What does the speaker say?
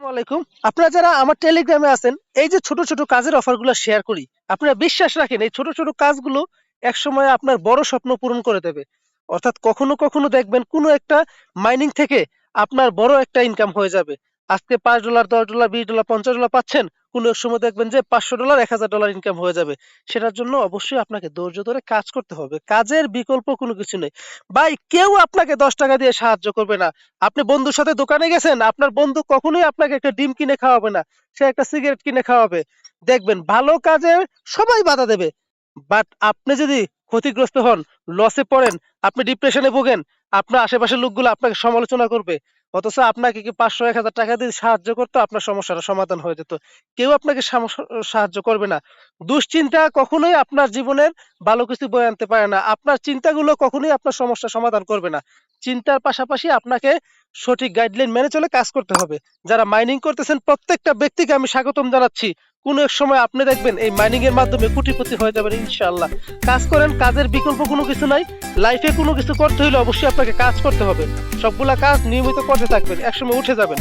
আলাইকুম। আপনারা যারা আমার টেলিগ্রামে আছেন, এই যে ছোট, ছোট কাজের অফারগুলো শেয়ার করি, আপনারা বিশ্বাস রাখেন এই ছোট, ছোট কাজগুলো একসময় আপনার বড় স্বপ্ন পূরণ করে দেবে। অর্থাৎ কখনো, কখনো দেখবেন কোনো একটা মাইনিং থেকে আপনার বড় একটা ইনকাম হয়ে যাবে। আজকে $৫, $১০, $২০, $৫০ পাচ্ছেন, কোনো এক সময় দেখবেন যে $৫০০, $১০০০ ইনকাম হয়ে যাবে। সেটার জন্য অবশ্যই আপনাকে ধৈর্য ধরে কাজ করতে হবে। কাজের বিকল্প কোনো কিছু নেই। ভাই কেউ আপনাকে ৳১০ দিয়ে সাহায্য করবে না। আপনি বন্ধুর সাথে দোকানে গেছেন, আপনার বন্ধু কখনোই আপনাকে একটা ডিম কিনে খাওয়াবে না। সে একটা সিগারেট কিনে খাওয়াবে। দেখবেন ভালো কাজে সবাই বাধা দেবে। বাট আপনি যদি ক্ষতিগ্রস্ত হন, লসে পড়েন, আপনি ডিপ্রেশনে ভোগেন, আপনার আশেপাশের লোকগুলো আপনাকে সমালোচনা করবে। অথচ আপনাকে কি ৫০০, ৳১,০০০ দিয়ে সাহায্য করতো, আপনার সমস্যাটা সমাধান হয়ে যেত। কেউ আপনাকে সাহায্য করবে না। দুশ্চিন্তা কখনোই আপনার জীবনের ভালো কিছু বয়ে আনতে পারে না। আপনার চিন্তাগুলো কখনোই আপনার সমস্যার সমাধান করবে না। চিন্তার পাশাপাশি আপনাকে সঠিক গাইডলাইন মেনে চলে কাজ করতে হবে। যারা মাইনিং করতেছেন প্রত্যেকটা ব্যক্তিকে আমি স্বাগতম জানাচ্ছি। কোনো এক সময় আপনি দেখবেন এই মাইনিং এর মাধ্যমে কোটিপতি হয়ে যাবেন ইনশাআল্লাহ। কাজ করেন, কাজের বিকল্প কোনো কিছু নাই। লাইফে কোনো কিছু করতে হলে অবশ্যই আপনাকে কাজ করতে হবে। সবগুলা কাজ নিয়মিত করতে থাকবেন, একসময় উঠে যাবেন।